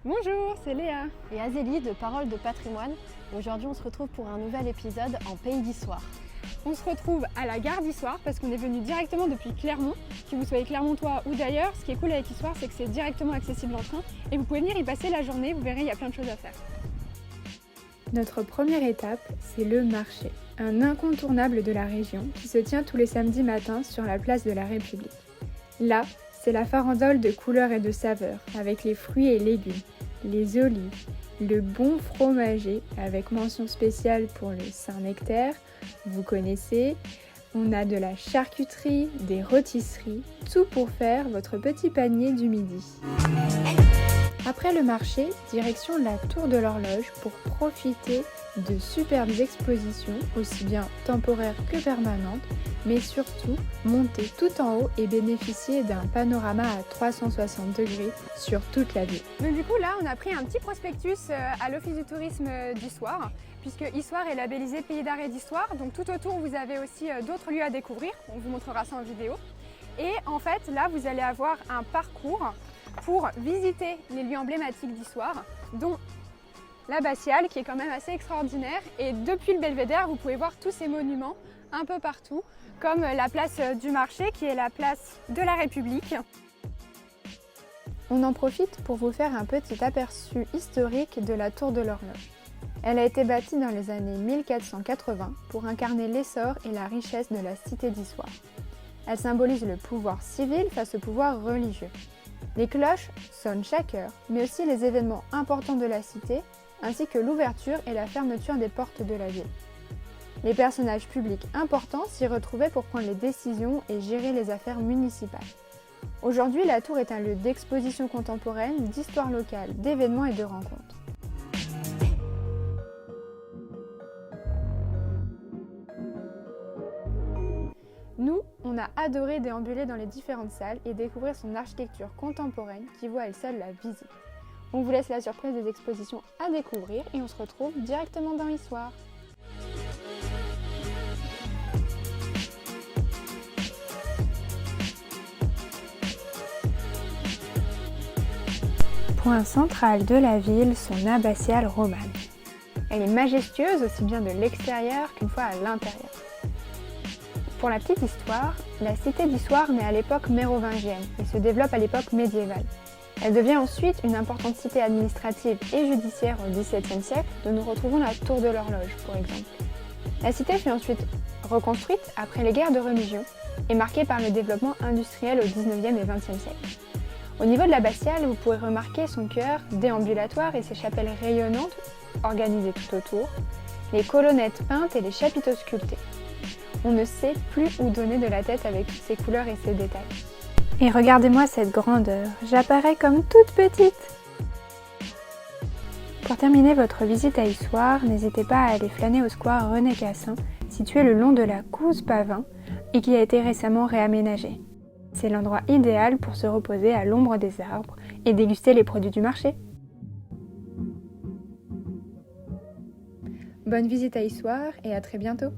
Bonjour, c'est Léa et Azélie de Paroles de Patrimoine. Aujourd'hui, on se retrouve pour un nouvel épisode en Pays d'Histoire. On se retrouve à la gare d'Issoire parce qu'on est venu directement depuis Clermont. Que vous soyez clermontois ou d'ailleurs, ce qui est cool avec Issoire, c'est que c'est directement accessible en train et vous pouvez venir y passer la journée, vous verrez, il y a plein de choses à faire. Notre première étape, c'est le marché, un incontournable de la région qui se tient tous les samedis matins sur la place de la République. Là, c'est la farandole de couleurs et de saveurs, avec les fruits et légumes, les olives, le bon fromager, avec mention spéciale pour le Saint-Nectaire, vous connaissez. On a de la charcuterie, des rôtisseries, tout pour faire votre petit panier du midi. Après le marché, direction la Tour de l'Horloge pour profiter de superbes expositions, aussi bien temporaires que permanentes, mais surtout monter tout en haut et bénéficier d'un panorama à 360 degrés sur toute la ville. Donc du coup là on a pris un petit prospectus à l'Office du tourisme d'Issoire, puisque Issoire est labellisé Pays d'art et d'histoire, donc tout autour vous avez aussi d'autres lieux à découvrir, on vous montrera ça en vidéo. Et en fait là vous allez avoir un parcours pour visiter les lieux emblématiques d'Issoire, dont l'abbatiale qui est quand même assez extraordinaire, et depuis le belvédère vous pouvez voir tous ces monuments un peu partout, comme la place du marché qui est la place de la République. On en profite pour vous faire un petit aperçu historique de la Tour de l'Horloge. Elle a été bâtie dans les années 1480 pour incarner l'essor et la richesse de la cité d'Issoire. Elle symbolise le pouvoir civil face au pouvoir religieux. Les cloches sonnent chaque heure, mais aussi les événements importants de la cité, ainsi que l'ouverture et la fermeture des portes de la ville. Les personnages publics importants s'y retrouvaient pour prendre les décisions et gérer les affaires municipales. Aujourd'hui, la tour est un lieu d'exposition contemporaine, d'histoire locale, d'événements et de rencontres. Nous, on a adoré déambuler dans les différentes salles et découvrir son architecture contemporaine qui vaut à elle seule la visite. On vous laisse la surprise des expositions à découvrir et on se retrouve directement dans Issoire. Point central de la ville, son abbatiale romane. Elle est majestueuse aussi bien de l'extérieur qu'une fois à l'intérieur. Pour la petite histoire, la cité d'Issoire naît à l'époque mérovingienne et se développe à l'époque médiévale. Elle devient ensuite une importante cité administrative et judiciaire au XVIIe siècle, dont nous retrouvons la Tour de l'Horloge, pour exemple. La cité fut ensuite reconstruite après les guerres de religion et marquée par le développement industriel au XIXe et XXe siècle. Au niveau de l'abbatiale, vous pourrez remarquer son chœur déambulatoire et ses chapelles rayonnantes, organisées tout autour, les colonnettes peintes et les chapiteaux sculptés. On ne sait plus où donner de la tête avec toutes ces couleurs et ces détails. Et regardez-moi cette grandeur, j'apparais comme toute petite. Pour terminer votre visite à Issoire, n'hésitez pas à aller flâner au square René Cassin, situé le long de la Couze Pavin et qui a été récemment réaménagé. C'est l'endroit idéal pour se reposer à l'ombre des arbres et déguster les produits du marché. Bonne visite à Issoire et à très bientôt!